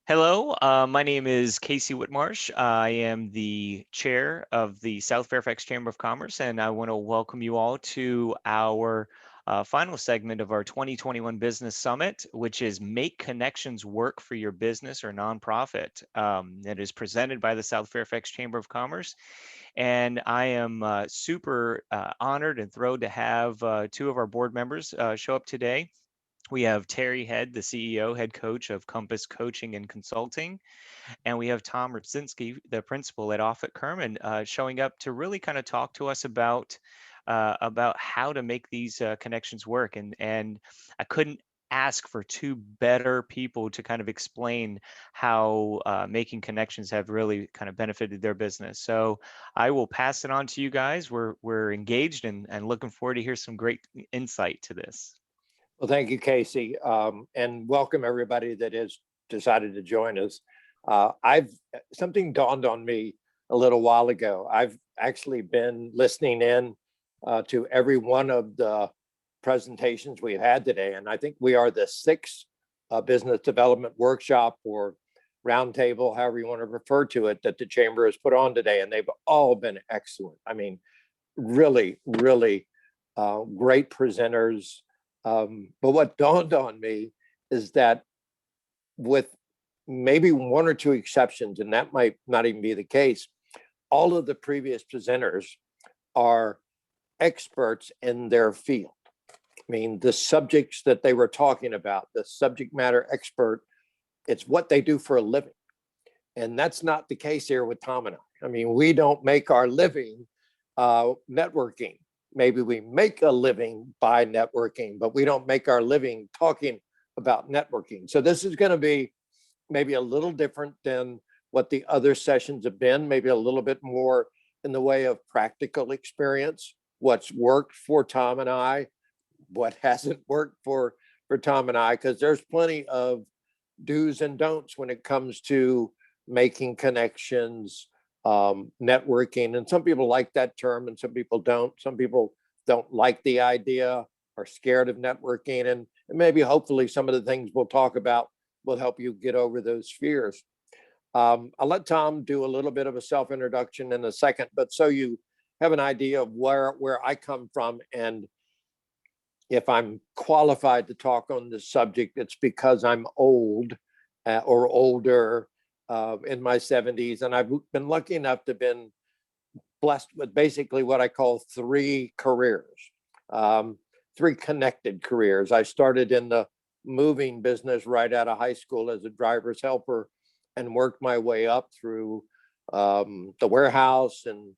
Hello, my name is Casey Whitmarsh. I am the chair of the South Fairfax Chamber of Commerce, and I want to welcome you all to our final segment of our 2021 Business Summit, which is Make Connections Work for Your Business or Nonprofit. It is presented by the South Fairfax Chamber of Commerce, and I am super honored and thrilled to have two of our board members show up today. We have Terry Head, the CEO, head coach of Compass Coaching and Consulting, and we have Tom Rupczynski, the principal at Offutt Kerman, showing up to really kind of talk to us about how to make these connections work. And I couldn't ask for two better people to kind of explain how making connections have really kind of benefited their business. So I will pass it on to you guys. We're engaged and looking forward to hear some great insight to this. Well, thank you, Casey, and welcome everybody that has decided to join us. Something dawned on me a little while ago. I've actually been listening in to every one of the presentations we've had today, and I think we are the sixth business development workshop or roundtable, however you want to refer to it, that the Chamber has put on today, and they've all been excellent. I mean, really, really great presenters. But what dawned on me is that with maybe one or two exceptions, and that might not even be the case, all of the previous presenters are experts in their field. I mean, the subjects that they were talking about, the subject matter expert, it's what they do for a living. And that's not the case here with Tom and I. I mean, we don't make our living networking. Maybe we make a living by networking, but we don't make our living talking about networking. So this is going to be maybe a little different than what the other sessions have been, maybe a little bit more in the way of practical experience, what's worked for Tom and I, what hasn't worked for Tom and I, because there's plenty of do's and don'ts when it comes to making connections, networking. And some people like that term and some people don't. Some people don't like the idea, are scared of networking. And maybe hopefully some of the things we'll talk about will help you get over those fears. I'll let Tom do a little bit of a self-introduction in a second, but so you have an idea of where I come from, and if I'm qualified to talk on this subject, it's because I'm old or older, in my 70s, and I've been lucky enough to have been blessed with basically what I call three careers, three connected careers. I started in the moving business right out of high school as a driver's helper and worked my way up through the warehouse and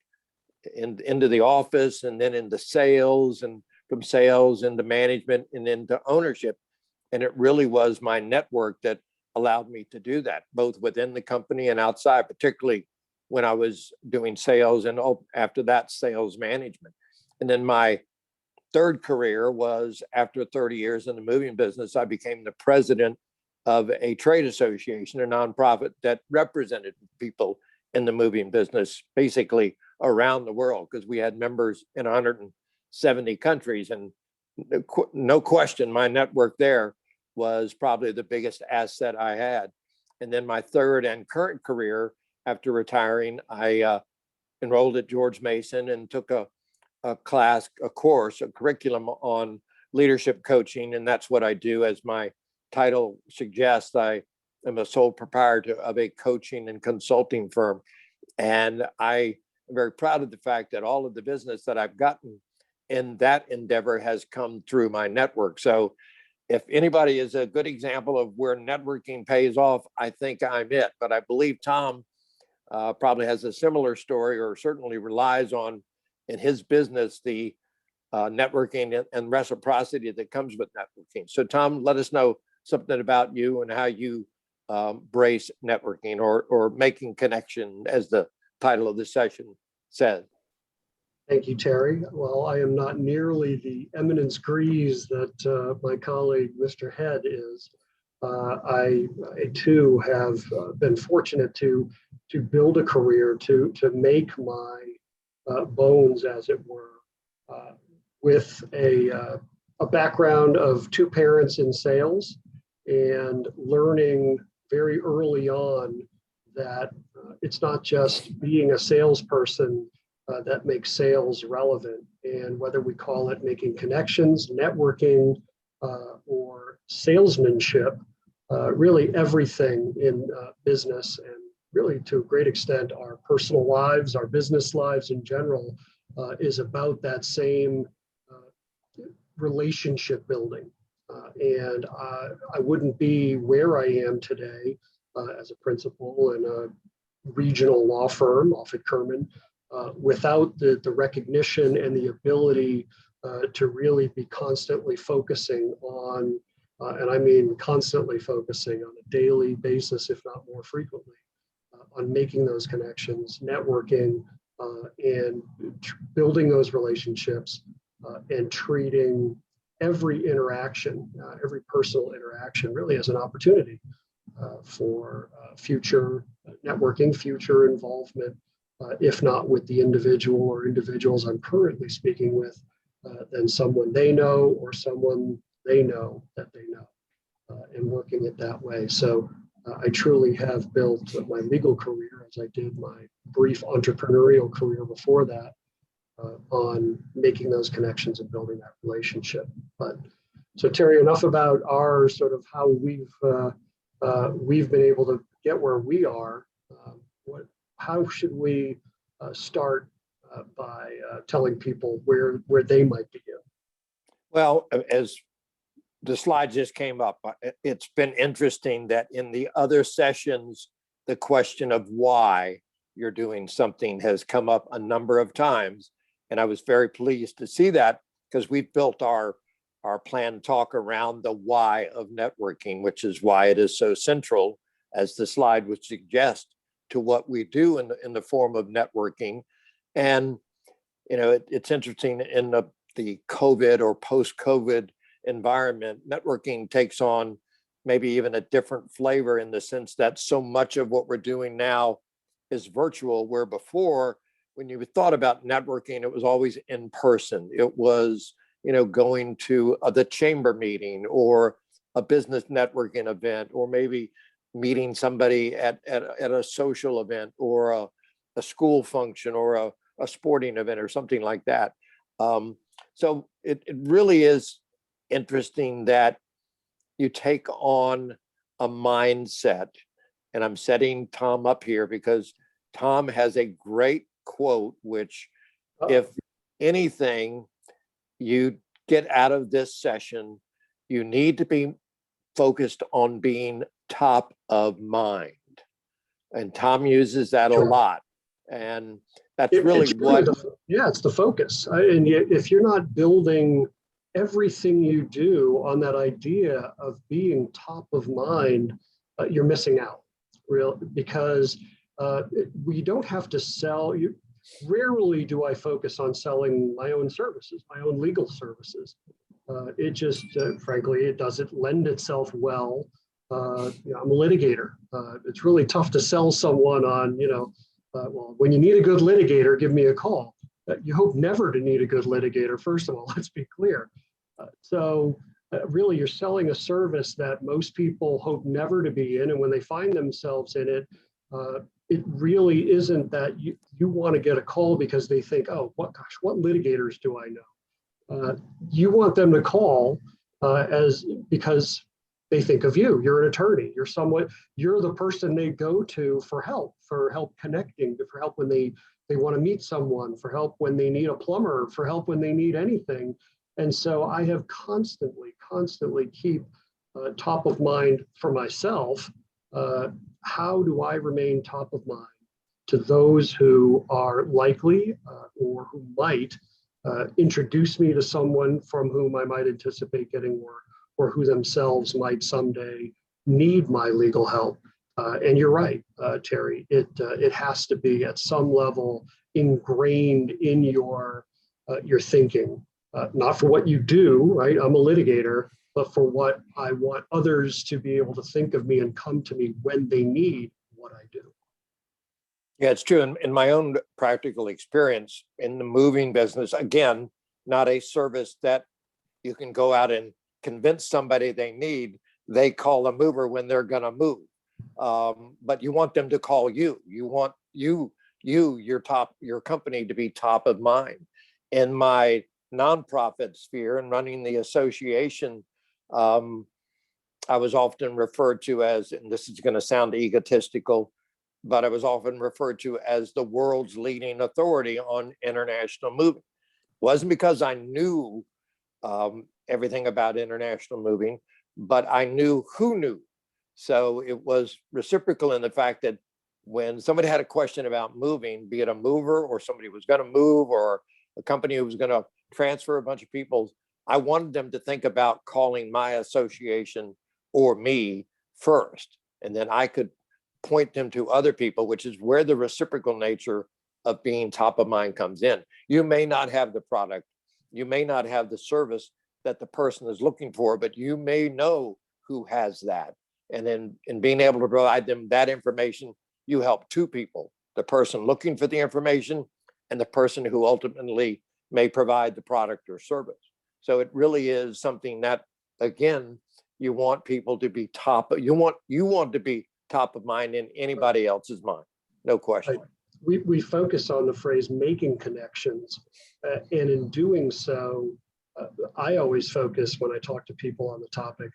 into the office, and then into sales, and from sales into management and into ownership. And it really was my network that allowed me to do that, both within the company and outside, particularly when I was doing sales, and after that, sales management. And then my third career was, after 30 years in the moving business, I became the president of a trade association, a nonprofit that represented people in the moving business, basically around the world, because we had members in 170 countries. And no question, my network there was probably the biggest asset I had. And then my third and current career, after retiring, I enrolled at George Mason and took a course, a curriculum on leadership coaching. And that's what I do. As my title suggests, I am a sole proprietor of a coaching and consulting firm. And I am very proud of the fact that all of the business that I've gotten in that endeavor has come through my network. So if anybody is a good example of where networking pays off, I think I'm it. But I believe Tom probably has a similar story, or certainly relies on in his business the networking and reciprocity that comes with networking. So Tom, let us know something about you and how you brace networking or making connection, as the title of the session says. Thank you, Terry. Well, I am not nearly the eminence grise that my colleague, Mr. Head, is. I too have been fortunate to build a career, to make my bones, as it were, with a background of two parents in sales, and learning very early on that it's not just being a salesperson that makes sales relevant. And whether we call it making connections, networking, or salesmanship, really everything in business, and really to a great extent our personal lives, our business lives in general, is about that same relationship building. And I wouldn't be where I am today as a principal in a regional law firm, Offutt Kerman, without the recognition and the ability to really be constantly focusing on, and I mean constantly focusing on a daily basis, if not more frequently, on making those connections, networking, and building those relationships, and treating every interaction, every personal interaction really as an opportunity for future networking, future involvement, if not with the individual or individuals I'm currently speaking with, then someone they know or someone they know that they know, and working it that way. So I truly have built my legal career, as I did my brief entrepreneurial career before that, on making those connections and building that relationship. But so Terry, enough about our sort of how we've been able to get where we are. How should we start by telling people where they might begin? Well, as the slide just came up, it's been interesting that in the other sessions, the question of why you're doing something has come up a number of times. And I was very pleased to see that, because we've built our planned talk around the why of networking, which is why it is so central, as the slide would suggest, to what we do in the form of networking. And, you know, it's interesting in the COVID or post-COVID environment, networking takes on maybe even a different flavor, in the sense that so much of what we're doing now is virtual, where before, when you thought about networking, it was always in person. It was, you know, going to the chamber meeting or a business networking event, or maybe meeting somebody at a social event, or a school function, or a sporting event, or something like that. So it really is interesting that you take on a mindset, and I'm setting Tom up here because Tom has a great quote, which if anything you get out of this session, you need to be focused on being top of mind. And Tom uses that a lot. And that's really what... It's the focus. And if you're not building everything you do on that idea of being top of mind, you're missing out, because we don't have to sell. Rarely do I focus on selling my own services, my own legal services. It just, frankly, it doesn't lend itself well. I'm a litigator. It's really tough to sell someone on, well, when you need a good litigator, give me a call. You hope never to need a good litigator, first of all, let's be clear. So really, you're selling a service that most people hope never to be in. And when they find themselves in it, it really isn't that you want to get a call because they think, oh, what litigators do I know? You want them to call because they think of you. You're an attorney. You're the person they go to for help connecting, for help when they want to meet someone, for help when they need a plumber, for help when they need anything. And so I have constantly keep top of mind for myself. How do I remain top of mind to those who are likely or who might introduce me to someone from whom I might anticipate getting work, or who themselves might someday need my legal help? And you're right, Terry, it has to be at some level ingrained in your thinking, not for what you do, right? I'm a litigator, but for what I want others to be able to think of me and come to me when they need what I do. Yeah, it's true. In my own practical experience in the moving business, again, not a service that you can go out and convince somebody they need. They call a mover when they're going to move. but you want them to call you. You want your company to be top of mind. In my nonprofit sphere and running the association, I was often referred to as, and this is going to sound egotistical, but I was often referred to as the world's leading authority on international moving. Wasn't because I knew everything about international moving, but I knew who knew. So it was reciprocal in the fact that when somebody had a question about moving, be it a mover or somebody was going to move or a company who was going to transfer a bunch of people, I wanted them to think about calling my association or me first. And then I could point them to other people, which is where the reciprocal nature of being top of mind comes in. You may not have the product, you may not have the service that the person is looking for, but you may know who has that. And then in being able to provide them that information, you help two people, the person looking for the information and the person who ultimately may provide the product or service. So it really is something that, again, you want people to be you want to be top of mind in anybody else's mind, no question. We focus on the phrase making connections, and in doing so, I always focus when I talk to people on the topic,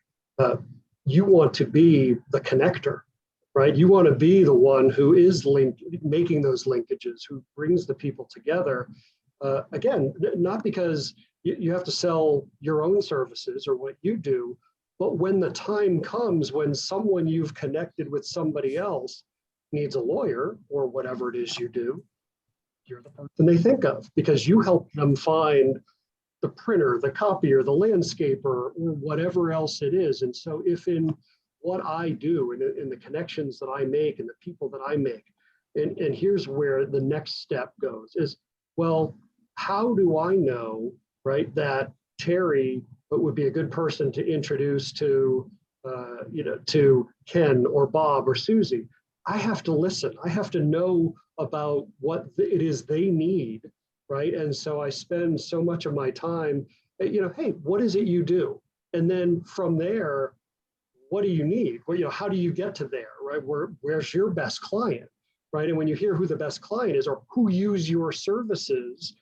you want to be the connector, right? You want to be the one who is making those linkages, who brings the people together. Again, not because you have to sell your own services or what you do, but when the time comes when someone you've connected with somebody else needs a lawyer or whatever it is you do, you're the person they think of because you help them find the printer, the copier, the landscaper, or whatever else it is. And so if in what I do and in the connections that I make and the people that I make, and here's where the next step goes is, well, how do I know, right, that Terry would be a good person to introduce to, to Ken or Bob or Susie? I have to listen. I have to know about what it is they need, right? And so I spend so much of my time, hey, what is it you do? And then from there, what do you need? Well, how do you get to there, right? Where's your best client, right? And when you hear who the best client is or who uses your services,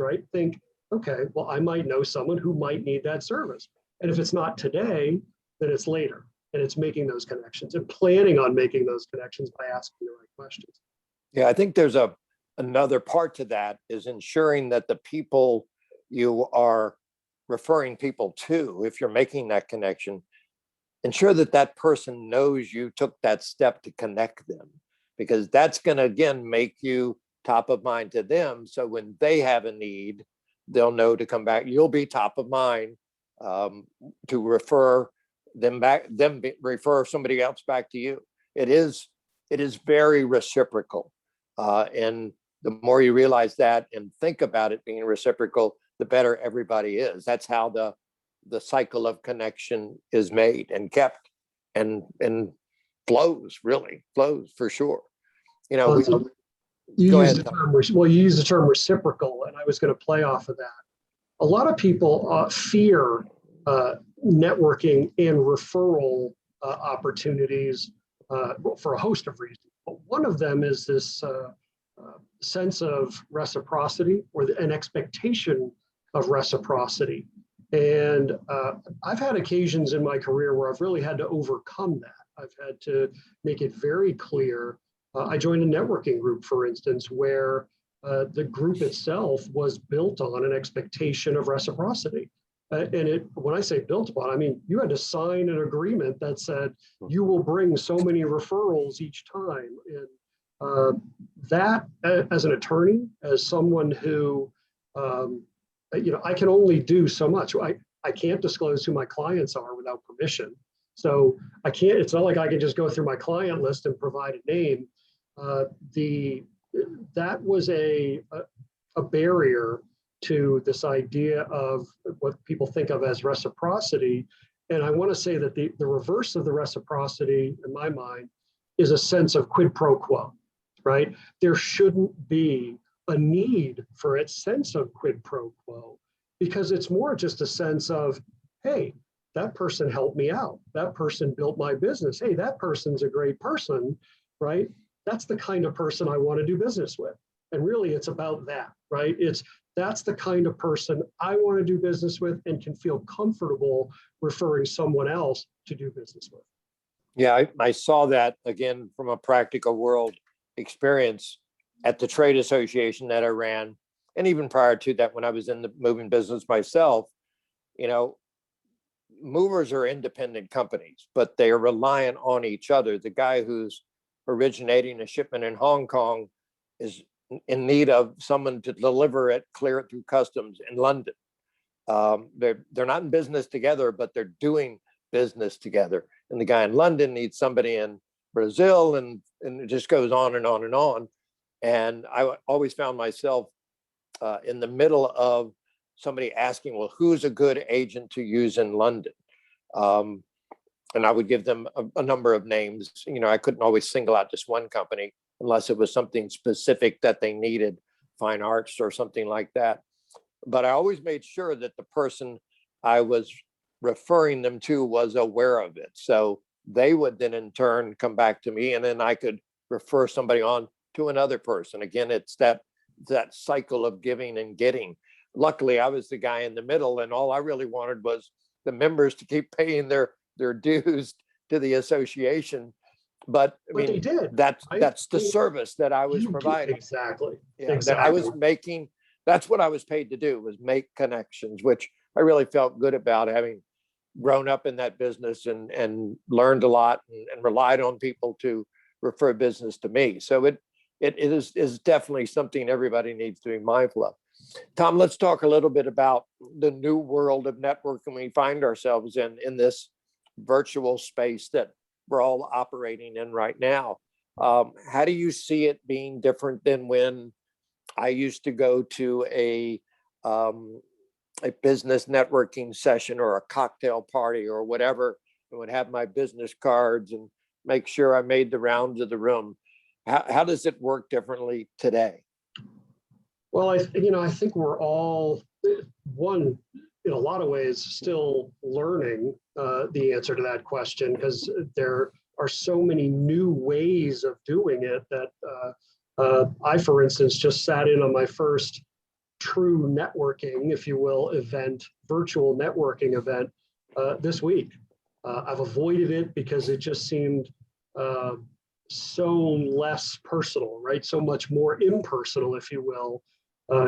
right? Think, okay, well, I might know someone who might need that service. And if it's not today, then it's later. And it's making those connections and planning on making those connections by asking the right questions. Yeah, I think there's another part to that is ensuring that the people you are referring people to, if you're making that connection, ensure that that person knows you took that step to connect them, because that's going to, again, make you top of mind to them. So when they have a need, they'll know to come back. You'll be top of mind to refer them back, refer somebody else back to you. It is very reciprocal. And the more you realize that and think about it being reciprocal, the better everybody is. That's how the cycle of connection is made and kept and flows for sure. You use the term reciprocal, and I was going to play off of that. A lot of people fear networking and referral opportunities for a host of reasons. But one of them is this sense of reciprocity or an expectation of reciprocity. And I've had occasions in my career where I've really had to overcome that. I've had to make it very clear. I joined a networking group, for instance, where the group itself was built on an expectation of reciprocity. When I say built upon, I mean, you had to sign an agreement that said you will bring so many referrals each time. And that, as an attorney, as someone who, I can only do so much. I can't disclose who my clients are without permission. So it's not like I can just go through my client list and provide a name. That was a barrier to this idea of what people think of as reciprocity. And I want to say that the reverse of the reciprocity, in my mind, is a sense of quid pro quo, right? There shouldn't be a need for a sense of quid pro quo, because it's more just a sense of, hey, that person helped me out. That person built my business. Hey, that person's a great person, right? That's the kind of person I want to do business with. And really it's about that, right? That's the kind of person I want to do business with and can feel comfortable referring someone else to do business with. Yeah, I saw that again from a practical world experience at the trade association that I ran. And even prior to that, when I was in the moving business myself, you know, movers are independent companies, but they are reliant on each other. The guy who's originating a shipment in Hong Kong is in need of someone to deliver it, clear it through customs in London. They're not in business together, but they're doing business together. And the guy in London needs somebody in Brazil, and it just goes on and on and on. And I always found myself in the middle of somebody asking, well, who's a good agent to use in London? And I would give them a number of names. You know, I couldn't always single out just one company unless it was something specific that they needed, fine arts or something like that. But I always made sure that the person I was referring them to was aware of it. So they would then in turn come back to me, and then I could refer somebody on to another person. Again, it's that cycle of giving and getting. Luckily, I was the guy in the middle, and all I really wanted was the members to keep paying their dues to the association. But I mean, they did. That's the service that I was providing. Exactly. Yeah, exactly. That I was making. That's what I was paid to do, was make connections, which I really felt good about, having grown up in that business and learned a lot and relied on people to refer business to me. So it is definitely something everybody needs to be mindful of. Tom, let's talk a little bit about the new world of networking we find ourselves in this virtual space that we're all operating in right now. How do you see it being different than when I used to go to a business networking session or a cocktail party or whatever, and would have my business cards and make sure I made the rounds of the room? How does it work differently today? Well, I think we're all, one, in a lot of ways, still learning the answer to that question, because there are so many new ways of doing it that I, for instance, just sat in on my first true networking, if you will, event, virtual networking event this week. I've avoided it because it just seemed so less personal, right? So much more impersonal, if you will,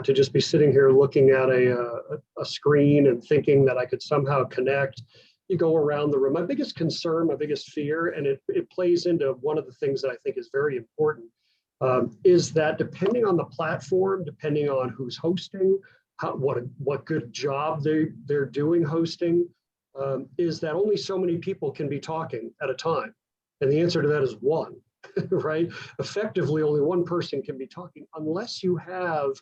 to just be sitting here looking at a screen and thinking that I could somehow connect. You go around the room. My biggest concern, my biggest fear, and it plays into one of the things that I think is very important, is that depending on the platform, depending on who's hosting, what good job they're doing hosting, is that only so many people can be talking at a time. And the answer to that is one, right? Effectively, only one person can be talking, unless you have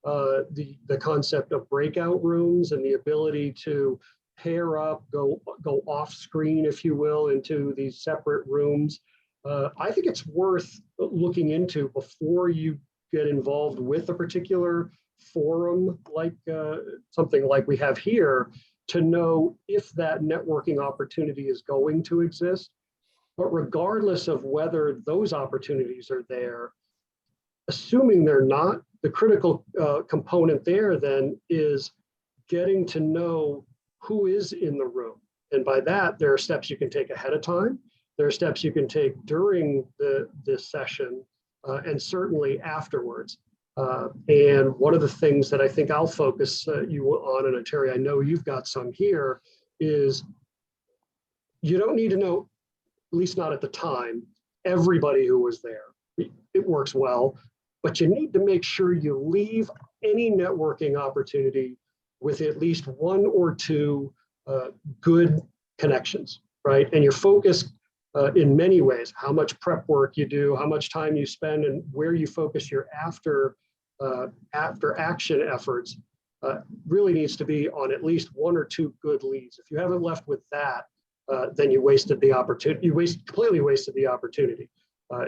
the concept of breakout rooms and the ability to pair up, go off screen, if you will, into these separate rooms. I think it's worth looking into before you get involved with a particular forum, like something like we have here, to know if that networking opportunity is going to exist. But regardless of whether those opportunities are there, assuming they're not, the critical component there then is getting to know who is in the room. And by that, there are steps you can take ahead of time. There are steps you can take during this session and certainly afterwards. And one of the things that I think I'll focus you on, and Terry, I know you've got some here, is you don't need to know, at least not at the time, everybody who was there. It works well, but you need to make sure you leave any networking opportunity with at least one or two good connections, right? And you're focused in many ways, how much prep work you do, how much time you spend, and where you focus your after action efforts really needs to be on at least one or two good leads. If you haven't left with that, then you wasted the opportunity. You completely wasted the opportunity.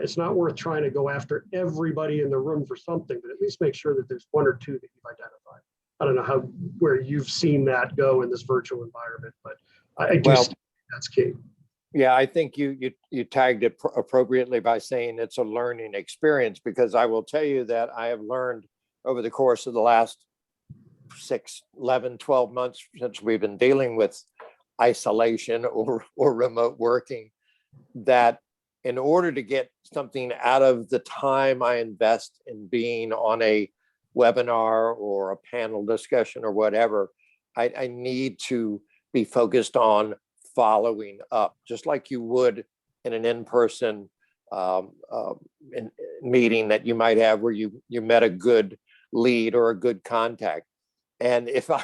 It's not worth trying to go after everybody in the room for something, but at least make sure that there's one or two that you've identified. I don't know where you've seen that go in this virtual environment, but I do Well, think that's key. yeah, I think you tagged it appropriately by saying it's a learning experience, because I will tell you that I have learned over the course of the last 6, 11, 12 months since we've been dealing with isolation or remote working, that in order to get something out of the time I invest in being on a webinar or a panel discussion or whatever, I need to be focused on following up, just like you would in an in-person meeting that you might have where you met a good lead or a good contact. And if I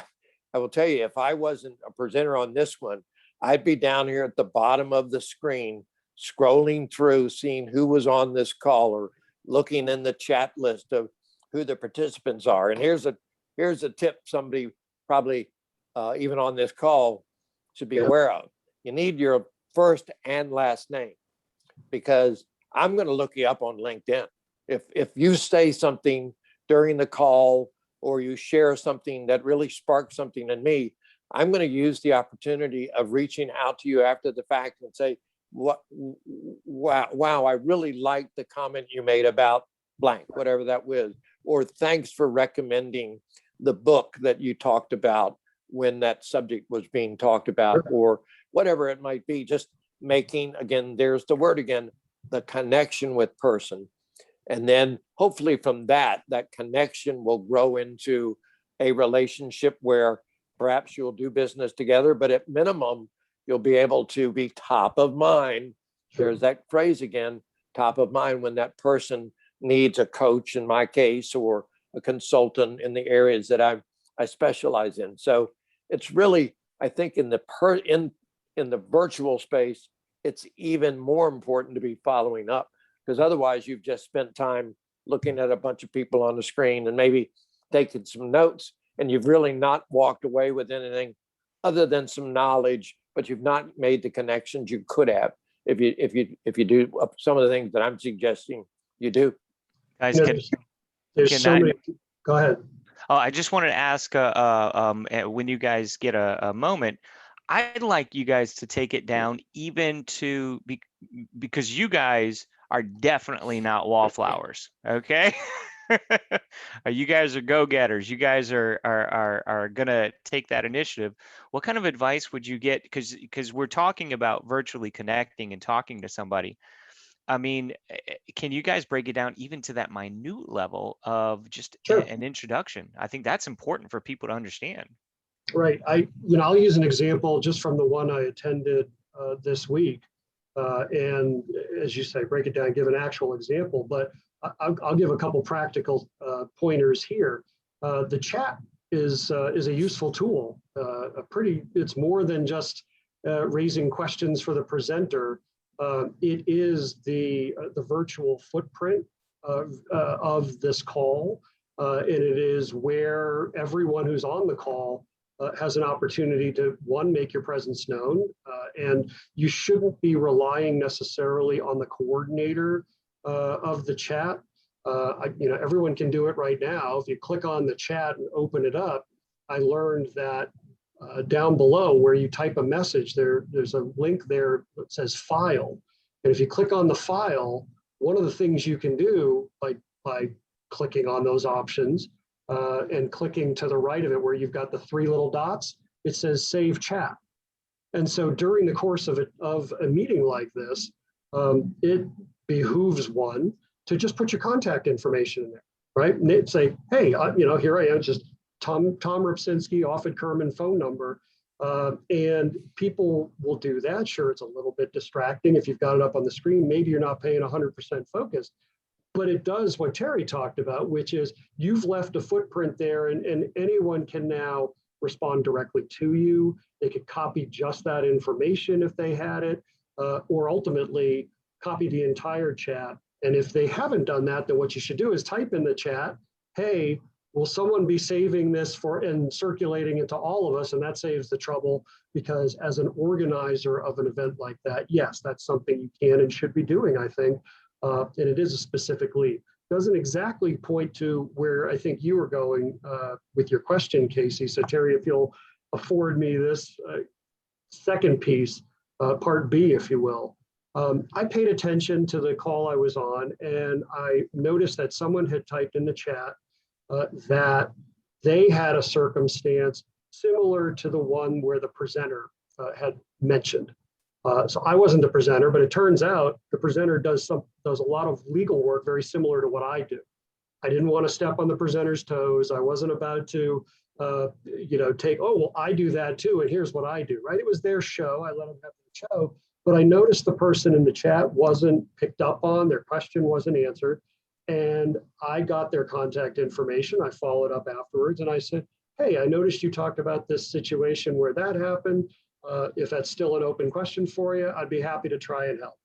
will tell you, if I wasn't a presenter on this one, I'd be down here at the bottom of the screen, scrolling through, seeing who was on this call or looking in the chat list of who the participants are. And here's a tip somebody probably even on this call should be aware of. You need your first and last name, because I'm going to look you up on LinkedIn. If you say something during the call or you share something that really sparks something in me, I'm going to use the opportunity of reaching out to you after the fact and say, wow, I really liked the comment you made about blank, whatever that was, or thanks for recommending the book that you talked about when that subject was being talked about, or whatever it might be. Just making, again, there's the word again, the connection with person. And then hopefully from that connection will grow into a relationship where perhaps you'll do business together, but at minimum, you'll be able to be top of mind. There's that phrase again, top of mind, when that person needs a coach in my case, or a consultant in the areas that I specialize in. So it's really, I think in the virtual space, it's even more important to be following up, because otherwise you've just spent time looking at a bunch of people on the screen and maybe taking some notes, and you've really not walked away with anything other than some knowledge, but you've not made the connections you could have if you do some of the things that I'm suggesting you do. Guys, there's so many. Go ahead. Oh, I just wanted to ask, when you guys get a moment, I'd like you guys to take it down even to, because you guys are definitely not wallflowers, okay? You guys are go-getters. You guys are gonna take that initiative. What kind of advice would you get? Because we're talking about virtually connecting and talking to somebody. I mean, can you guys break it down even to that minute level of just an introduction? I think that's important for people to understand. Right. I'll use an example just from the one I attended this week. And as you say, break it down, give an actual example, but I'll give a couple practical pointers here. The chat is a useful tool. It's more than just raising questions for the presenter. It is the virtual footprint of this call, and it is where everyone who's on the call has an opportunity to, one, make your presence known, and you shouldn't be relying necessarily on the coordinator of the chat. Everyone can do it right now. If you click on the chat and open it up, I learned that down below where you type a message, there's a link there that says file. And if you click on the file, one of the things you can do by clicking on those options and clicking to the right of it where you've got the 3 little dots, it says save chat. And so during the course of a meeting like this, it behooves one to just put your contact information in there, right? And say, hey, here I am, just Tom Ripsinski, Offutt Kerman phone number. And people will do that. Sure, it's a little bit distracting if you've got it up on the screen. Maybe you're not paying 100% focus, but it does what Terry talked about, which is you've left a footprint there, and anyone can now respond directly to you. They could copy just that information if they had it, or ultimately copy the entire chat. And if they haven't done that, then what you should do is type in the chat, hey, will someone be saving this and circulating it to all of us? And that saves the trouble, because as an organizer of an event like that, yes, that's something you can and should be doing, I think. And it is a specific lead. Doesn't exactly point to where I think you were going with your question, Casey. So Terry, if you'll afford me this second piece, part B, if you will. I paid attention to the call I was on, and I noticed that someone had typed in the chat that they had a circumstance similar to the one where the presenter had mentioned. So I wasn't the presenter, but it turns out the presenter does a lot of legal work very similar to what I do. I didn't want to step on the presenter's toes. I wasn't about to, take, oh, well, I do that too, and here's what I do, right? It was their show. I let them have the show, but I noticed the person in the chat wasn't picked up on, their question wasn't answered, and I got their contact information. I followed up afterwards, and I said, hey, I noticed you talked about this situation where that happened. If that's still an open question for you, I'd be happy to try and help.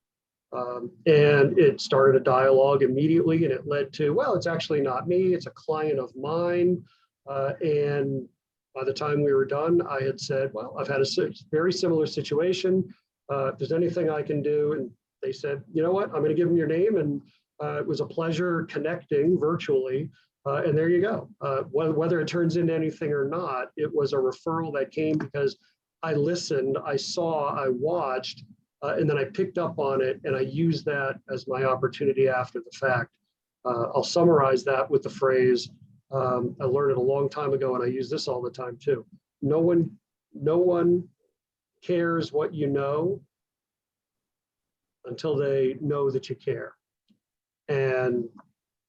And it started a dialogue immediately, and it led to, well, it's actually not me, it's a client of mine. And by the time we were done, I had said, well, I've had a very similar situation. If there's anything I can do, and they said, you know what, I'm going to give them your name, and it was a pleasure connecting virtually. And there you go. Whether it turns into anything or not, it was a referral that came because I listened, I saw, I watched, and then I picked up on it, and I used that as my opportunity after the fact. I'll summarize that with the phrase, I learned it a long time ago, and I use this all the time too. No one cares what you know until they know that you care. And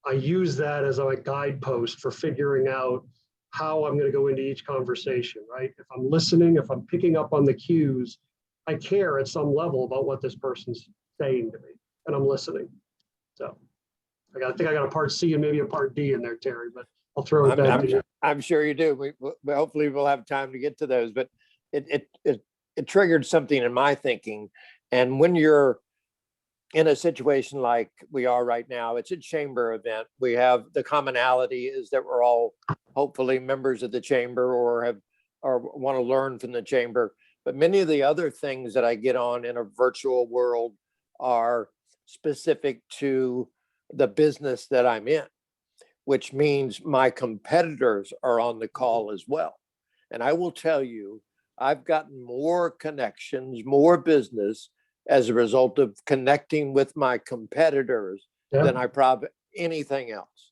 I use that as a guidepost for figuring out how I'm going to go into each conversation, right? If I'm listening, if I'm picking up on the cues, I care at some level about what this person's saying to me, and I'm listening. So I think I got a part C and maybe a part D in there, Terry, but I'll throw it back to you. I'm sure you do. We hopefully we'll have time to get to those, but it triggered something in my thinking. And when you're in a situation like we are right now, it's a chamber event. We have the commonality is that we're all hopefully members of the chamber or want to learn from the chamber. But many of the other things that I get on in a virtual world are specific to the business that I'm in, which means my competitors are on the call as well. And I will tell you, I've gotten more connections, more business as a result of connecting with my competitors than I probably anything else.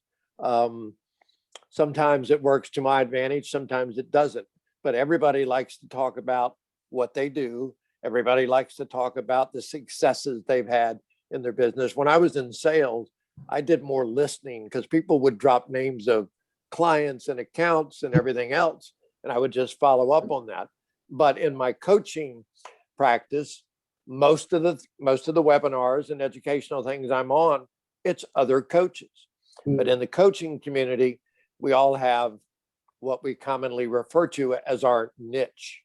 Sometimes it works to my advantage, sometimes it doesn't. But everybody likes to talk about what they do. Everybody likes to talk about the successes they've had in their business. When I was in sales, I did more listening because people would drop names of clients and accounts and everything else, and I would just follow up on that. But in my coaching practice, most of the webinars and educational things I'm on, it's other coaches. But in the coaching community, we all have what we commonly refer to as our niche.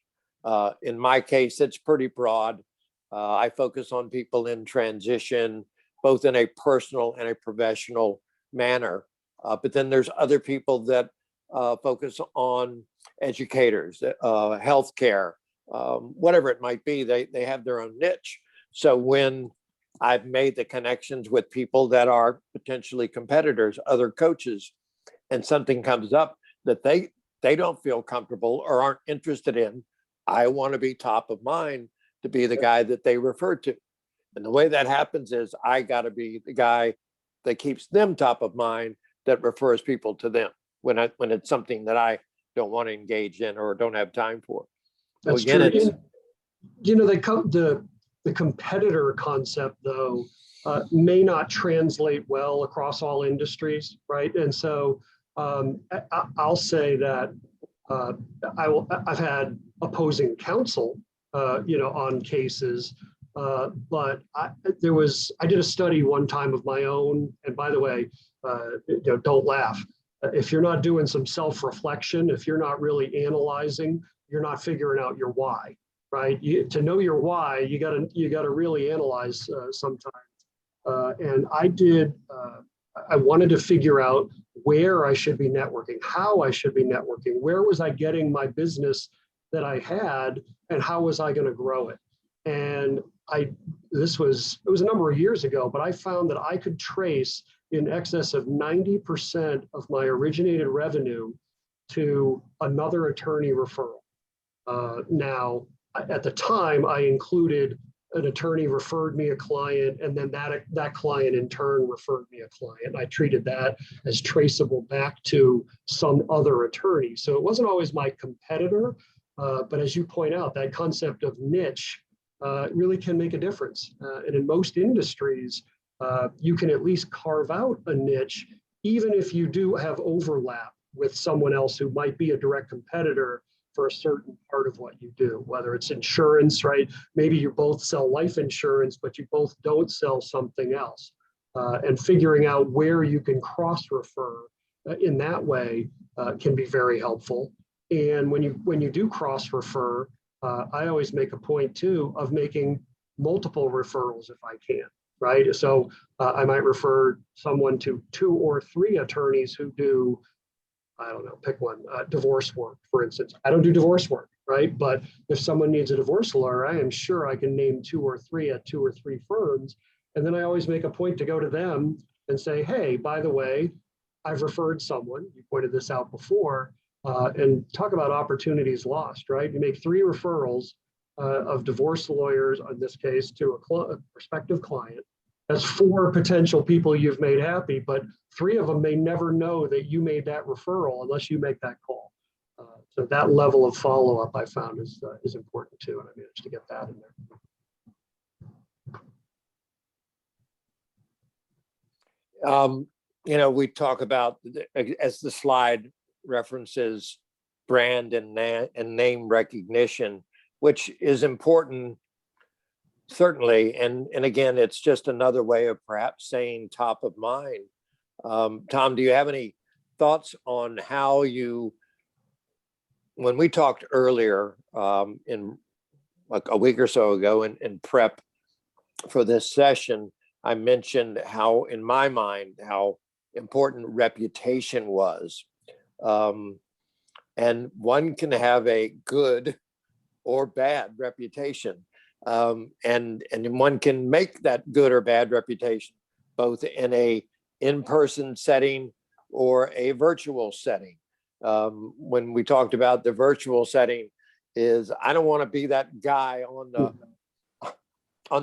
In my case, it's pretty broad. I focus on people in transition, both in a personal and a professional manner. But then there's other people that focus on educators, healthcare, whatever it might be. They have their own niche. So when I've made the connections with people that are potentially competitors, other coaches, and something comes up that they don't feel comfortable or aren't interested in, I want to be top of mind to be the guy that they refer to. And the way that happens is I got to be the guy that keeps them top of mind, that refers people to them when it's something that I don't want to engage in or don't have time for. So that's again, true. The competitor concept, though, may not translate well across all industries, right? And so I'll say that I've had opposing counsel, on cases, but I did a study one time of my own. And by the way, don't laugh. If you're not doing some self-reflection, if you're not really analyzing, you're not figuring out your why, right? To know your why, you gotta really analyze sometimes. And I wanted to figure out where I should be networking, how I should be networking, where was I getting my business that I had, and how was I going to grow it? And it was a number of years ago, but I found that I could trace in excess of 90% of my originated revenue to another attorney referral. Now, at the time, I included an attorney referred me a client, and then that client in turn referred me a client. I treated that as traceable back to some other attorney. So it wasn't always my competitor, but as you point out, that concept of niche really can make a difference. And in most industries, you can at least carve out a niche, even if you do have overlap with someone else who might be a direct competitor for a certain part of what you do, whether it's insurance, right? Maybe you both sell life insurance, but you both don't sell something else. And figuring out where you can cross-refer in that way can be very helpful. And when you do cross-refer, I always make a point too of making multiple referrals if I can, right? So I might refer someone to 2 or 3 attorneys who do, I don't know, pick one, divorce work, for instance. I don't do divorce work, right? But if someone needs a divorce lawyer, I am sure I can name 2 or 3 at 2 or 3 firms. And then I always make a point to go to them and say, hey, by the way, I've referred someone, you pointed this out before, and talk about opportunities lost, right? You make 3 referrals of divorce lawyers, in this case, to a prospective client. That's 4 potential people you've made happy, but 3 of them may never know that you made that referral unless you make that call. So that level of follow-up I found is important too, and I managed to get that in there. You know, we talk about, as the slide references, brand and name recognition, which is important, certainly. And again, it's just another way of perhaps saying top of mind. Tom, do you have any thoughts on how you, when we talked earlier in like a week or so ago in prep for this session, I mentioned how, in my mind, how important reputation was. And one can have a good or bad reputation. And one can make that good or bad reputation, both in a in-person setting or a virtual setting. When we talked about the virtual setting, is I don't want to be that guy on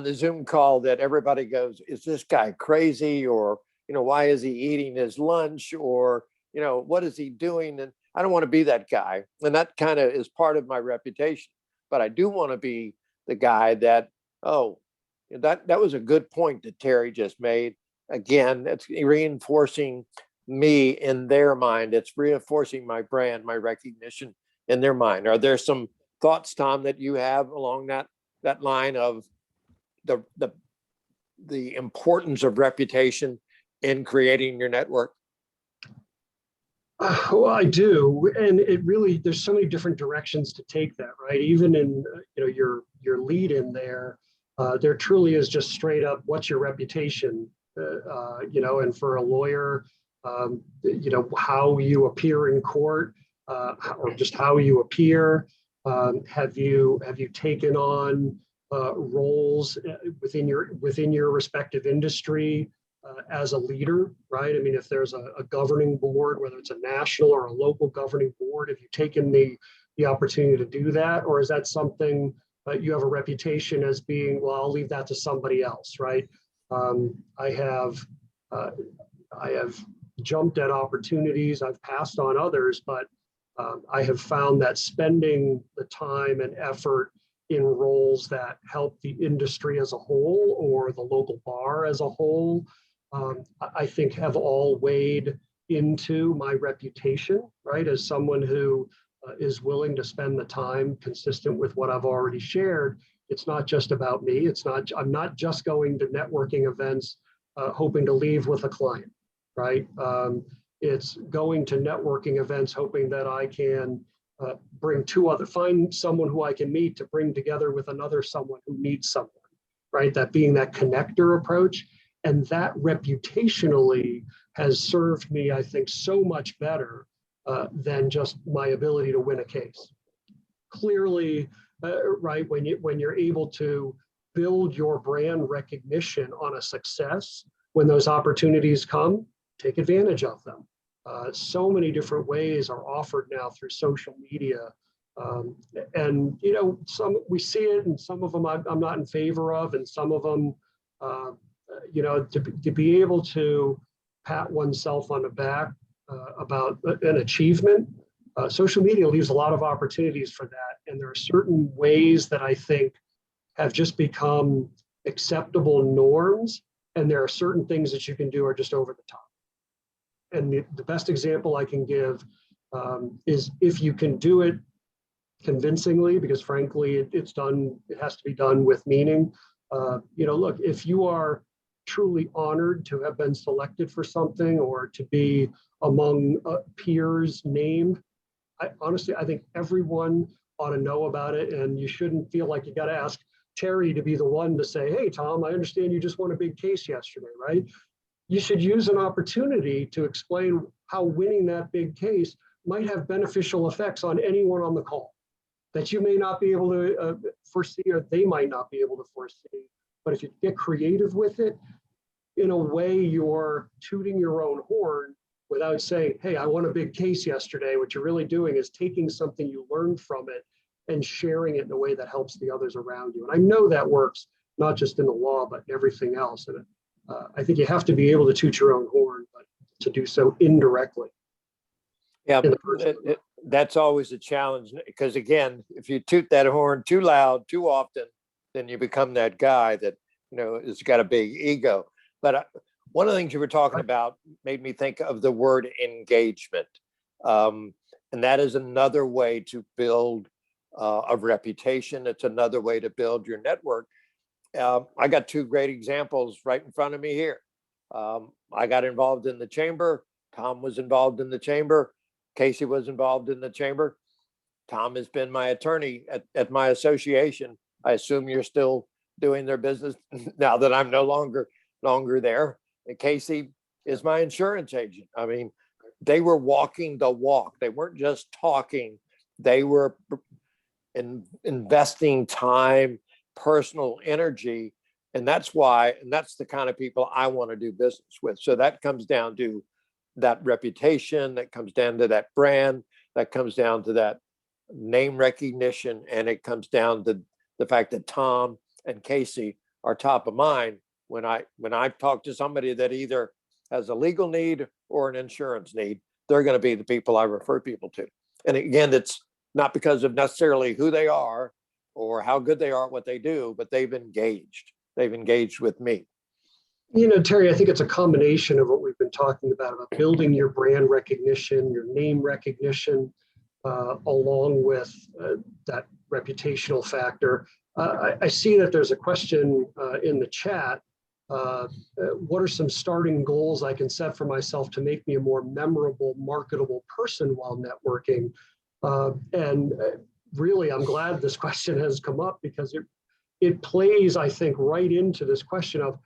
the Zoom call that everybody goes, is this guy crazy? Or, you know, why is he eating his lunch? Or, you know, what is he doing? And I don't want to be that guy. And that kind of is part of my reputation. But I do want to be the guy that, oh, that was a good point that Terry just made. Again, it's reinforcing me in their mind. It's reinforcing my brand, my recognition in their mind. Are there some thoughts, Tom, that you have along that line of the importance of reputation in creating your network? Well, I do, and it really, there's so many different directions to take that, right? Even in your lead in there, there truly is just straight up, what's your reputation? And for a lawyer, how you appear in court, or just how you appear. Have you taken on roles within your respective industry as a leader, right? I mean, if there's a governing board, whether it's a national or a local governing board, have you taken the opportunity to do that? Or is that something you have a reputation as being, well, I'll leave that to somebody else, right? I have jumped at opportunities, I've passed on others, but I have found that spending the time and effort in roles that help the industry as a whole or the local bar as a whole, I think have all weighed into my reputation, right? As someone who is willing to spend the time consistent with what I've already shared. It's not just about me. I'm not just going to networking events hoping to leave with a client, right? It's going to networking events hoping that I can find someone who I can meet to bring together with another someone who needs someone, right? That being that connector approach. And that reputationally has served me, I think, so much better than just my ability to win a case. Clearly, right, when you're able to build your brand recognition on a success, when those opportunities come, take advantage of them. So many different ways are offered now through social media And some we see it, and some of them I'm not in favor of, and some of them, to be able to pat oneself on the back about an achievement. Social media leaves a lot of opportunities for that, and there are certain ways that I think have just become acceptable norms, and there are certain things that you can do are just over the top. And the best example I can give is if you can do it convincingly, because frankly, it has to be done with meaning. Look, if you are truly honored to have been selected for something or to be among peers named, I think everyone ought to know about it, and you shouldn't feel like you got to ask Terry to be the one to say, hey, Tom, I understand you just won a big case yesterday, right? You should use an opportunity to explain how winning that big case might have beneficial effects on anyone on the call that you may not be able to foresee, or they might not be able to foresee. But if you get creative with it, in a way, you're tooting your own horn without saying, hey, I won a big case yesterday. What you're really doing is taking something you learned from it and sharing it in a way that helps the others around you. And I know that works, not just in the law, but everything else. And I think you have to be able to toot your own horn, but to do so indirectly. Yeah, that's always a challenge, because again, if you toot that horn too loud, too often, then you become that guy that, has got a big ego. But one of the things you were talking about made me think of the word engagement. And that is another way to build a reputation. It's another way to build your network. I got two great examples right in front of me here. I got involved in the chamber. Tom was involved in the chamber. Casey was involved in the chamber. Tom has been my attorney at my association. I assume you're still doing their business now that I'm no longer there. And Casey is my insurance agent. I mean, they were walking the walk. They weren't just talking. They were investing time, personal energy. And that's the kind of people I want to do business with. So that comes down to that reputation, that comes down to that brand, that comes down to that name recognition, and it comes down to the fact that Tom and Casey are top of mind when I talk to somebody that either has a legal need or an insurance need. They're going to be the people I refer people to. And again, it's not because of necessarily who they are or how good they are at what they do, but they've engaged with me. Terry, I think it's a combination of what we've been talking about building your brand recognition, your name recognition, along with that reputational factor. I see that there's a question in the chat. What are some starting goals I can set for myself to make me a more memorable, marketable person while networking? And really, I'm glad this question has come up, because it plays, I think, right into this question of,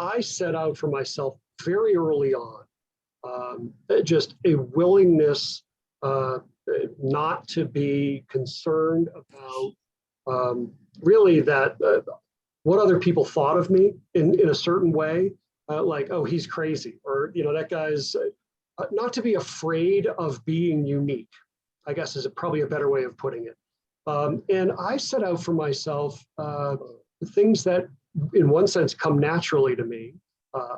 I set out for myself very early on, just a willingness not to be concerned about really that what other people thought of me in a certain way, like, oh, he's crazy, or that guy's not to be afraid of being unique, I guess is probably a better way of putting it. And I set out for myself things that in one sense come naturally to me.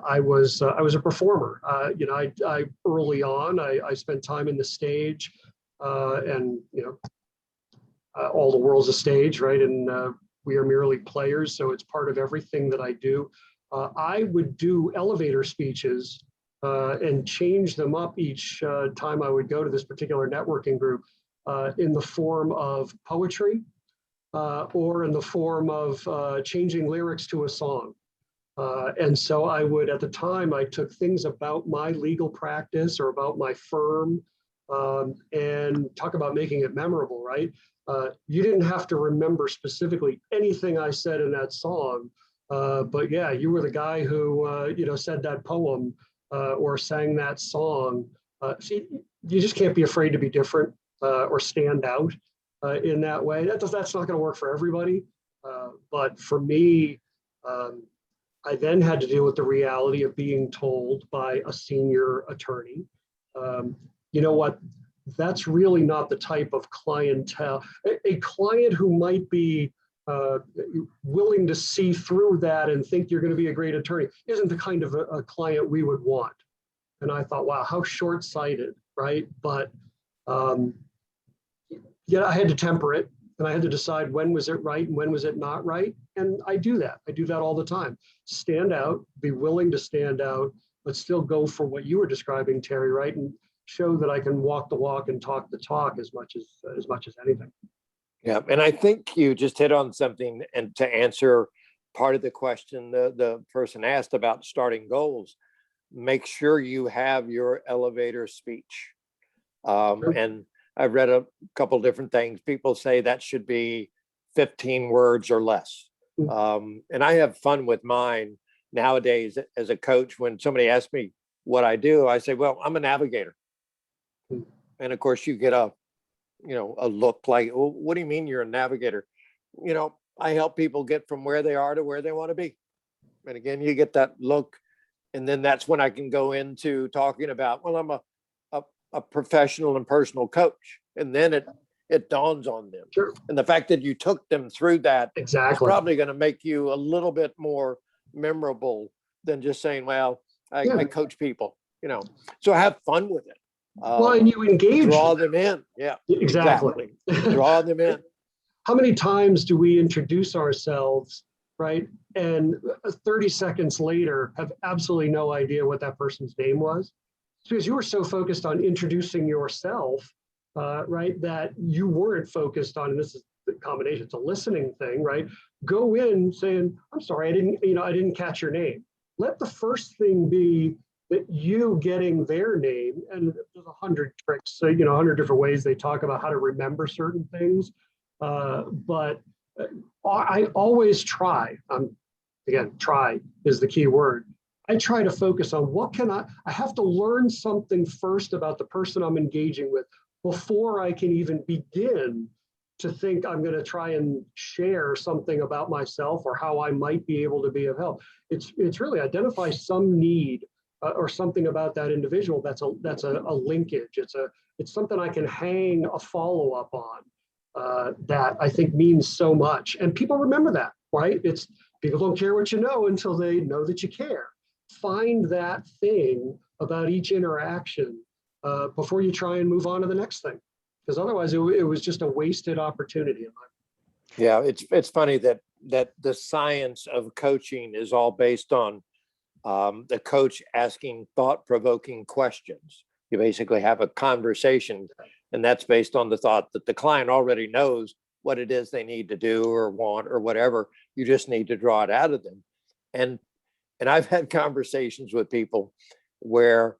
I was a performer. I early on, I spent time in the stage, and all the world's a stage, right? And we are merely players, so it's part of everything that I do. I would do elevator speeches and change them up each time I would go to this particular networking group in the form of poetry, or in the form of changing lyrics to a song. And so I would, at the time, I took things about my legal practice or about my firm, and talk about making it memorable, right? You didn't have to remember specifically anything I said in that song, but yeah, you were the guy who, said that poem or sang that song. See, you just can't be afraid to be different or stand out in that way. That's not going to work for everybody. But for me, I then had to deal with the reality of being told by a senior attorney, you know what, that's really not the type of clientele. A client who might be willing to see through that and think you're going to be a great attorney isn't the kind of a client we would want. And I thought, wow, how short-sighted, right? But yeah, I had to temper it, and I had to decide when was it right and when was it not right. And I do that. I do that all the time. Stand out, be willing to stand out, but still go for what you were describing, Terry, right? And show that I can walk the walk and talk the talk as much as anything. Yeah, and I think you just hit on something, and to answer part of the question the person asked about starting goals, make sure you have your elevator speech. And I've read a couple different things. People say that should be 15 words or less. And I have fun with mine nowadays as a coach. When somebody asks me what I do, I say, well, I'm a navigator. And of course you get a look like, well, what do you mean you're a navigator? I help people get from where they are to where they want to be. And again, you get that look. And then that's when I can go into talking about, well, I'm a professional and personal coach. And then it dawns on them. Sure. And the fact that you took them through that exactly is probably going to make you a little bit more memorable than just saying, well, I coach people, so have fun with it. Well, and you engage draw them in. Yeah, exactly. Draw them in. How many times do we introduce ourselves, right? And 30 seconds later have absolutely no idea what that person's name was? It's because you were so focused on introducing yourself, right, that you weren't focused on, and this is the combination, it's a listening thing, right? Go in saying, I'm sorry, I didn't catch your name. Let the first thing be that you getting their name, and there's 100 tricks, 100 different ways they talk about how to remember certain things. But I always try, again, try is the key word. I try to focus on I have to learn something first about the person I'm engaging with before I can even begin to think I'm going to try and share something about myself or how I might be able to be of help. It's really identify some need or something about that individual that's a linkage. It's something I can hang a follow-up on that I think means so much. And people remember that, right? People don't care what you know until they know that you care. Find that thing about each interaction before you try and move on to the next thing. Because otherwise it was just a wasted opportunity. Yeah, it's funny that the science of coaching is all based on the coach asking thought-provoking questions. You basically have a conversation, and that's based on the thought that the client already knows what it is they need to do or want or whatever. You just need to draw it out of them. And I've had conversations with people where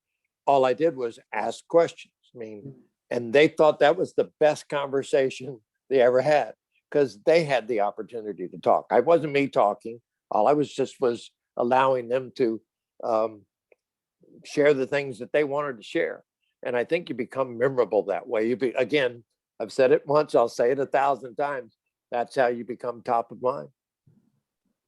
all I did was ask questions. And they thought that was the best conversation they ever had because they had the opportunity to talk. I wasn't me talking. All I was allowing them to share the things that they wanted to share. And I think you become memorable that way. Again, I've said it once, I'll say it 1,000 times. That's how you become top of mind.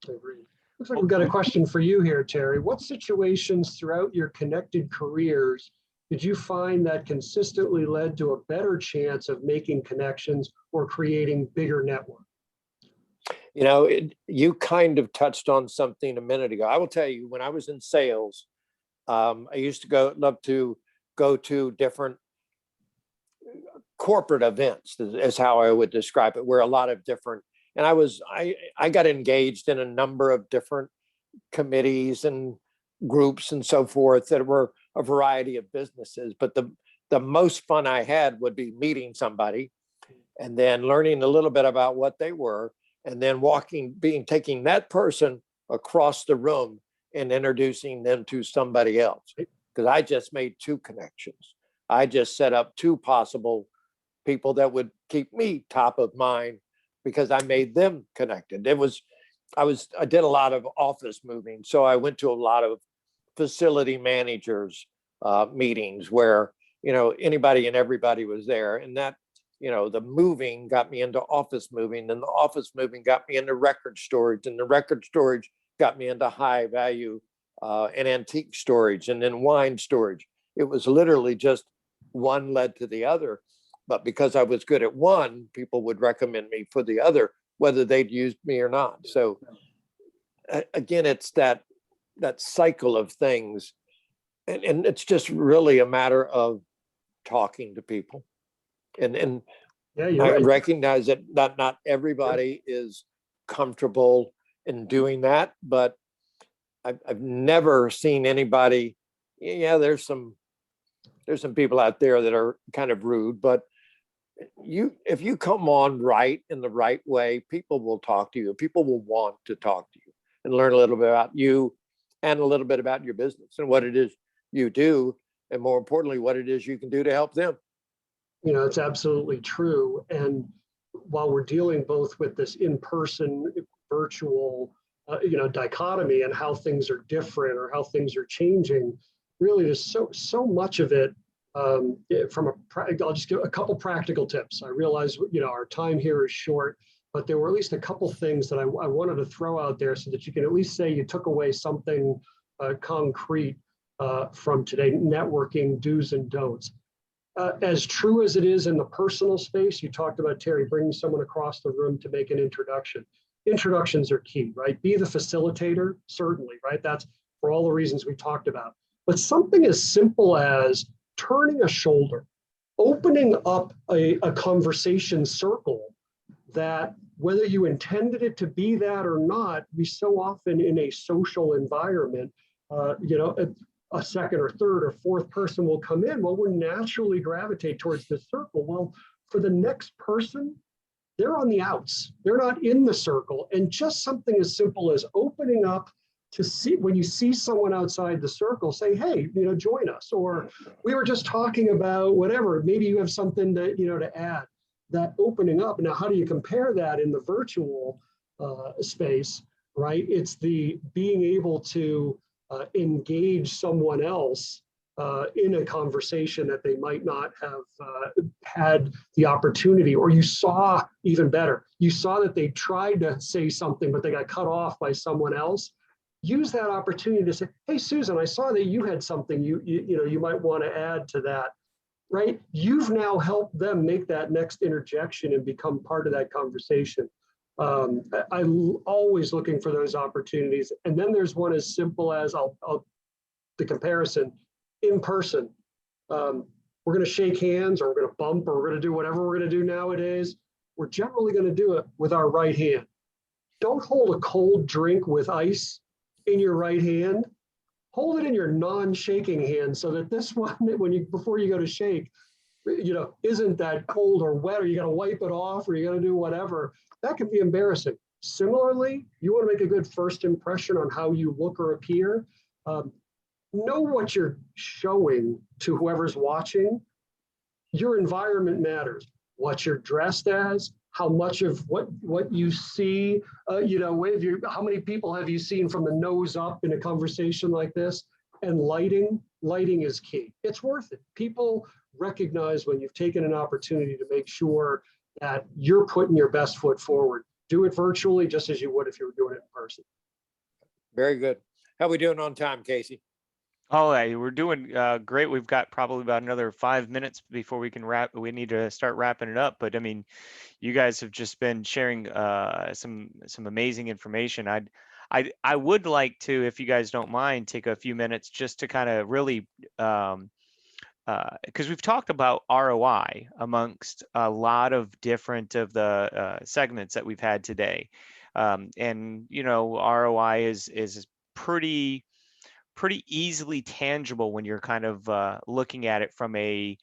Agreed. Looks like we've got a question for you here, Terry. What situations throughout your connected careers did you find that consistently led to a better chance of making connections or creating bigger networks? You kind of touched on something a minute ago. I will tell you, when I was in sales, I used to love to go to different corporate events, is how I would describe it, where a lot of different, and I got engaged in a number of different committees and groups and so forth that were a variety of businesses. But the most fun I had would be meeting somebody and then learning a little bit about what they were, and then taking that person across the room and introducing them to somebody else. Because I just made 2 connections. I just set up 2 possible people that would keep me top of mind because I made them connected. I did a lot of office moving. So I went to a lot of facility managers meetings where, anybody and everybody was there. And that, the moving got me into office moving, and the office moving got me into record storage, and the record storage got me into high value and antique storage, and then wine storage. It was literally just one led to the other. But because I was good at one, people would recommend me for the other, whether they'd used me or not. So again, it's that cycle of things. And it's just really a matter of talking to people. And Yeah, you're I right. recognize that not everybody is comfortable in doing that, but I've never seen anybody. Yeah, there's some people out there that are kind of rude, but if you come on right in the right way, people will talk to you. People will want to talk to you and learn a little bit about you and a little bit about your business and what it is you do, and more importantly, what it is you can do to help them. It's absolutely true. And while we're dealing both with this in-person, virtual, dichotomy and how things are different or how things are changing, really there's so much of it. I'll just give a couple practical tips. I realize, our time here is short, but there were at least a couple things that I wanted to throw out there so that you can at least say you took away something concrete from today. Networking do's and don'ts. As true as it is in the personal space, you talked about, Terry, bringing someone across the room to make an introduction. Introductions are key, right? Be the facilitator, certainly, right? That's for all the reasons we talked about. But something as simple as turning a shoulder, opening up a conversation circle that, whether you intended it to be that or not, we so often in a social environment, a second or third or fourth person will come in. Well, we'll naturally gravitate towards this circle. Well, for the next person, they're on the outs. They're not in the circle. And just something as simple as opening up to see, when you see someone outside the circle, say, hey, join us. Or we were just talking about whatever, maybe you have something to add. That opening up. Now, how do you compare that in the virtual space, right? It's the being able to engage someone else in a conversation that they might not have had the opportunity, or you saw, even better, you saw that they tried to say something, but they got cut off by someone else. Use that opportunity to say, hey, Susan, I saw that you had something you might want to add to that, right? You've now helped them make that next interjection and become part of that conversation. I'm always looking for those opportunities. And then there's one as simple as the comparison in person. We're going to shake hands, or we're going to bump, or we're going to do whatever we're going to do nowadays. We're generally going to do it with our right hand. Don't hold a cold drink with ice in your right hand. Hold it in your non-shaking hand, so that this one, before you go to shake, isn't that cold or wet, or you got to wipe it off, or you got to do whatever. That can be embarrassing. Similarly, you want to make a good first impression on how you look or appear. Know what you're showing to whoever's watching. Your environment matters. What you're dressed as, how much of what you see, how many people have you seen from the nose up in a conversation like this? And lighting is key. It's worth it. People recognize when you've taken an opportunity to make sure that you're putting your best foot forward. Do it virtually just as you would if you were doing it in person. Very good. How are we doing on time, Casey? All right, we're doing great. We've got probably about another 5 minutes before we can wrap. We need to start wrapping it up. But I mean, you guys have just been sharing some amazing information. I would like to, if you guys don't mind, take a few minutes just to kind of really, because we've talked about ROI amongst a lot of different of the segments that we've had today, and ROI is pretty easily tangible when you're kind of looking at it from a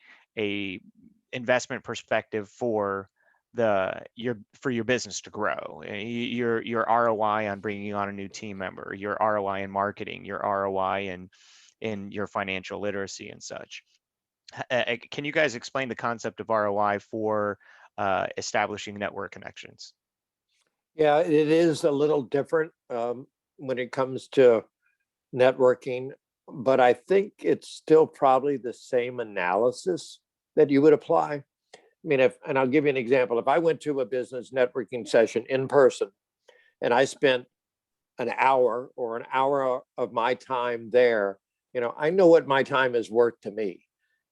investment perspective for your business to grow. Your ROI on bringing on a new team member, your ROI in marketing, your ROI in your financial literacy and such. Can you guys explain the concept of ROI for establishing network connections? Yeah, it is a little different when it comes to networking, but I think it's still probably the same analysis that you would apply. I mean, and I'll give you an example. If I went to a business networking session in person and I spent an hour or an hour of my time there, I know what my time is worth to me.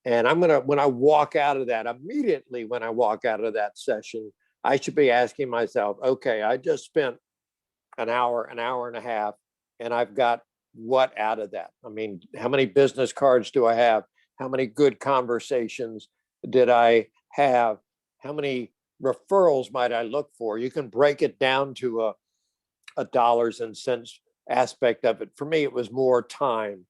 And when I walk out of that, immediately when I walk out of that session, I should be asking myself, okay, I just spent an hour and a half, and I've got what out of that? I mean, how many business cards do I have? How many good conversations did I have? How many referrals might I look for? You can break it down to a dollars and cents aspect of it. For me, it was more time.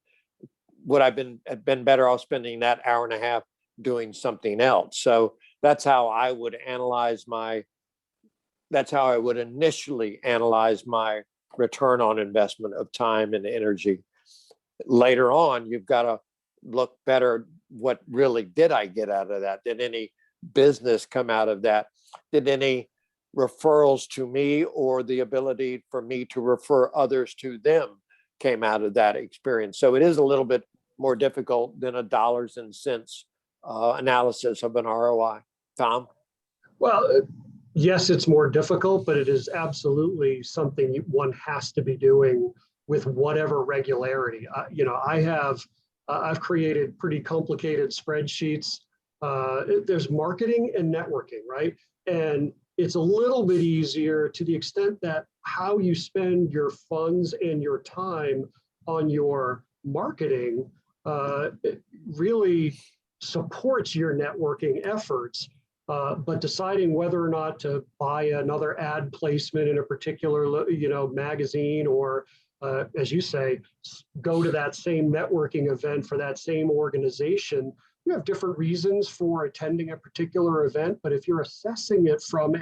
Would I have been better off spending that hour and a half doing something else? So that's how I would initially analyze my return on investment of time and energy. Later on, you've got to look better. What really did I get out of that? Did any business come out of that? Did any referrals to me or the ability for me to refer others to them came out of that experience? So it is a little bit more difficult than a dollars and cents analysis of an ROI. Tom? Well, yes, it's more difficult, but it is absolutely something one has to be doing with whatever regularity. I've created pretty complicated spreadsheets. There's marketing and networking, right? And it's a little bit easier to the extent that how you spend your funds and your time on your marketing it really supports your networking efforts. But deciding whether or not to buy another ad placement in a particular, magazine, or as you say, go to that same networking event for that same organization. You have different reasons for attending a particular event, but if you're assessing it from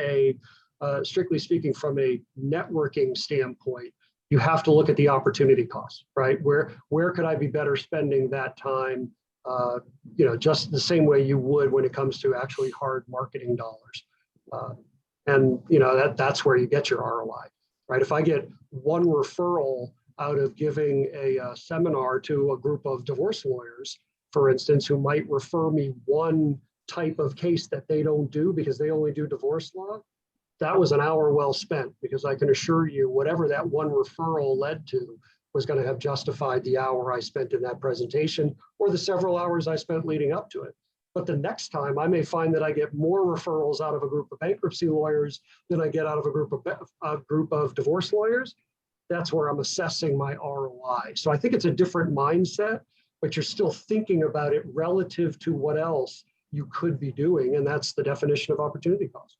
strictly speaking, from a networking standpoint, you have to look at the opportunity cost, right? Where could I be better spending that time? Just the same way you would when it comes to actually hard marketing dollars. That's where you get your ROI, right? If I get one referral out of giving a seminar to a group of divorce lawyers, for instance, who might refer me one type of case that they don't do because they only do divorce law, that was an hour well spent, because I can assure you whatever that one referral led to was going to have justified the hour I spent in that presentation or the several hours I spent leading up to it. But the next time I may find that I get more referrals out of a group of bankruptcy lawyers than I get out of a group of divorce lawyers. That's where I'm assessing my ROI. So I think it's a different mindset, but you're still thinking about it relative to what else you could be doing. And that's the definition of opportunity cost.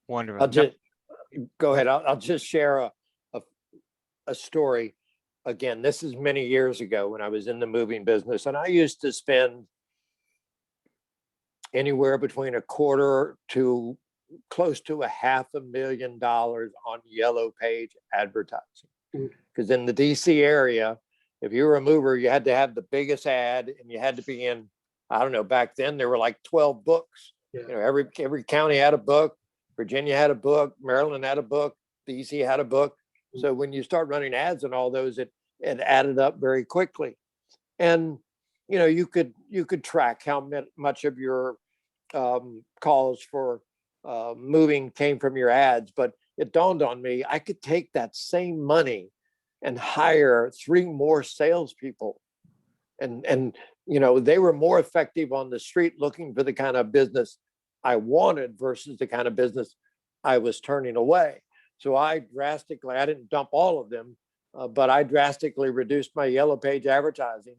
Wonderful. Go ahead. I'll just share a story. Again, this is many years ago when I was in the moving business, and I used to spend anywhere between a quarter to close to $500,000 on yellow page advertising. Because in the DC area, if you were a mover, you had to have the biggest ad, and you had to be in, I don't know, back then there were like 12 books. Yeah. Every county had a book. Virginia had a book, Maryland had a book, DC had a book. So when you start running ads and all those, it added up very quickly. And you could track how much of your calls for moving came from your ads. But it dawned on me, I could take that same money and hire 3 more salespeople, and they were more effective on the street looking for the kind of business I wanted versus the kind of business I was turning away. So I didn't dump all of them, but I drastically reduced my yellow page advertising,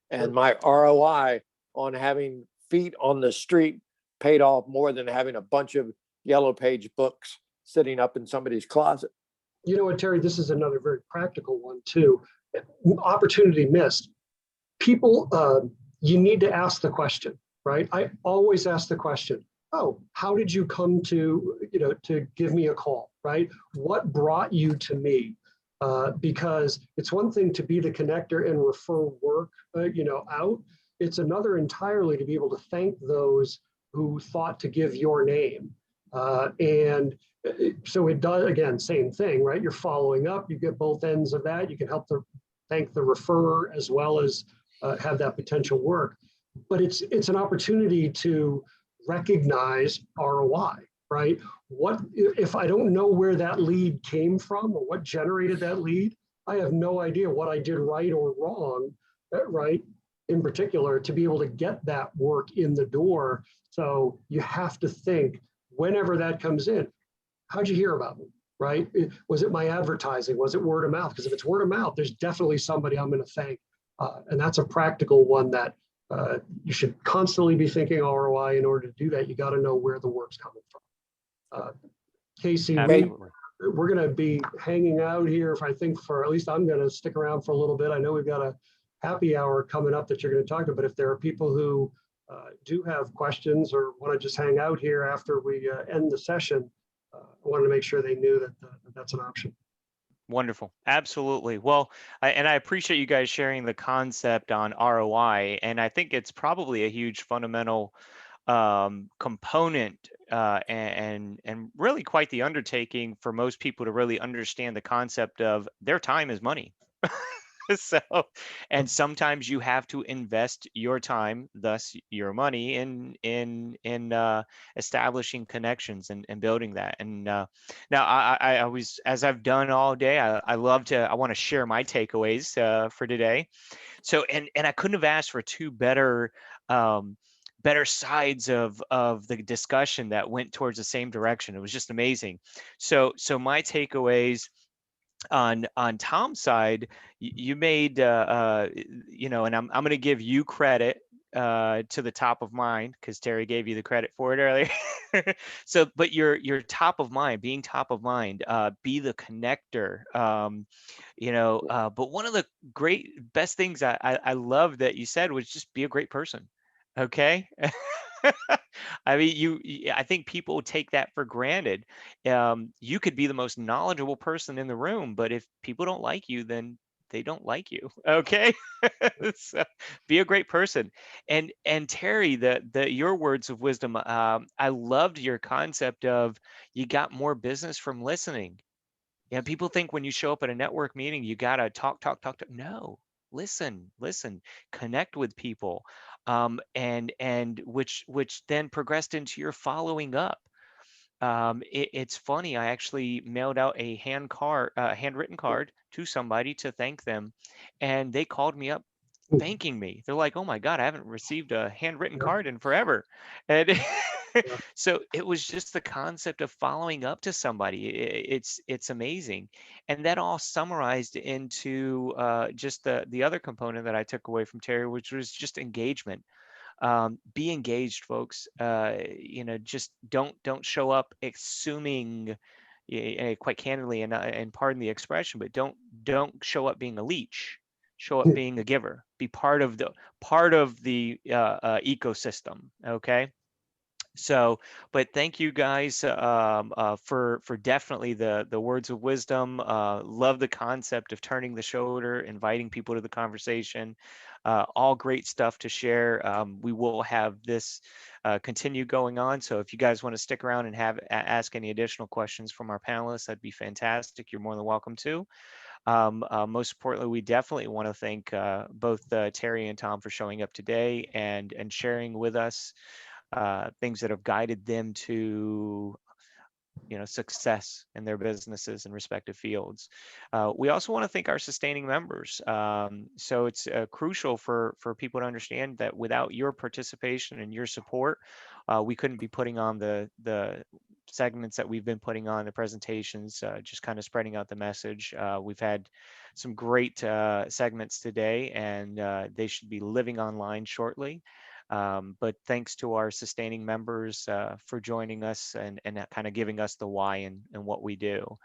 and my ROI on having feet on the street paid off more than having a bunch of yellow page books sitting up in somebody's closet. You know what, Terry, this is another very practical one too. Opportunity missed. People, you need to ask the question, right? I always ask the question, oh, how did you come to give me a call, right? What brought you to me? Because it's one thing to be the connector and refer work, out. It's another entirely to be able to thank those who thought to give your name. And so it does, again, same thing, right? You're following up, you get both ends of that. You can help thank the referrer as well as have that potential work. But it's an opportunity to recognize ROI, right? What if I don't know where that lead came from or what generated that lead? I have no idea what I did right or wrong, right? in particular to be able to get that work in the door. So you have to think whenever that comes in, how'd you hear about me, right? Was it my advertising? Was it word of mouth? Because if it's word of mouth, there's definitely somebody I'm going to thank. And that's a practical one that you should constantly be thinking ROI. In order to do that, you got to know where the work's coming from. Casey, Absolutely. we're going to be hanging out here, if I think for, at least I'm going to stick around for a little bit. I know we've got a happy hour coming up that you're going to talk to, but if there are people who do have questions or want to just hang out here after we end the session, I wanted to make sure they knew that that's an option. Wonderful. Absolutely. Well, I appreciate you guys sharing the concept on ROI. And I think it's probably a huge fundamental component and really quite the undertaking for most people to really understand the concept of their time is money. So, and sometimes you have to invest your time, thus your money, in establishing connections and building that. And now I always, as I've done all day, I want to share my takeaways for today. So, and I couldn't have asked for two better better sides of the discussion that went towards the same direction. It was just amazing. So my takeaways on Tom's side, you made and I'm going to give you credit to the top of mind because Terry gave you the credit for it earlier. So, but you're top of mind, being top of mind, be the connector. But one of the best things I love that you said was just be a great person. Okay. I mean, I think people take that for granted. You could be the most knowledgeable person in the room, but if people don't like you, then they don't like you. Okay. So be a great person. And Terry, your words of wisdom, I loved your concept of you got more business from listening. Yeah, people think when you show up at a network meeting, you gotta talk, talk, talk, talk. No, listen, connect with people, and which then progressed into your following up. It's funny. I actually mailed out a handwritten card to somebody to thank them, and they called me up thanking me. They're like, "Oh my God, I haven't received a handwritten Yeah. card in forever." And Yeah. so it was just the concept of following up to somebody. It's amazing, and that all summarized into just the other component that I took away from Terry, which was just engagement. Be engaged, folks. Just don't show up assuming, quite candidly, and pardon the expression, but don't show up being a leech. Show up being a giver. Be part of the ecosystem. Okay. So, but thank you guys for definitely the words of wisdom. Love the concept of turning the shoulder, inviting people to the conversation. All great stuff to share. We will have this continue going on. So if you guys want to stick around and ask any additional questions from our panelists, that'd be fantastic. You're more than welcome to. Most importantly, we definitely want to thank both Terry and Tom for showing up today and sharing with us things that have guided them to success in their businesses and respective fields. We also want to thank our sustaining members. So it's crucial for people to understand that without your participation and your support, we couldn't be putting on the segments that we've been putting on, the presentations, just kind of spreading out the message. We've had some great segments today, and they should be living online shortly. But thanks to our sustaining members for joining us and kind of giving us the why and what we do.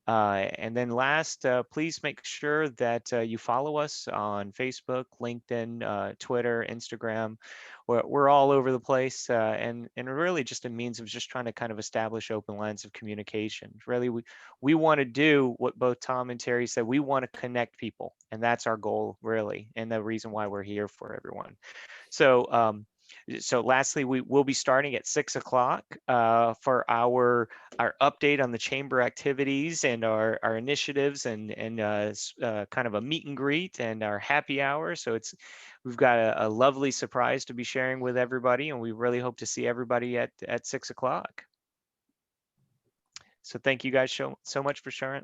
And then last, please make sure that you follow us on Facebook, LinkedIn, Twitter, Instagram. We're all over the place, and really just a means of just trying to kind of establish open lines of communication. Really, we want to do what both Tom and Terry said. We want to connect people, and that's our goal, really, and the reason why we're here for everyone. So lastly, we will be starting at 6 o'clock for our update on the chamber activities and our initiatives and kind of a meet and greet and our happy hour. So we've got a lovely surprise to be sharing with everybody, and we really hope to see everybody at 6 o'clock. So thank you guys so much for showing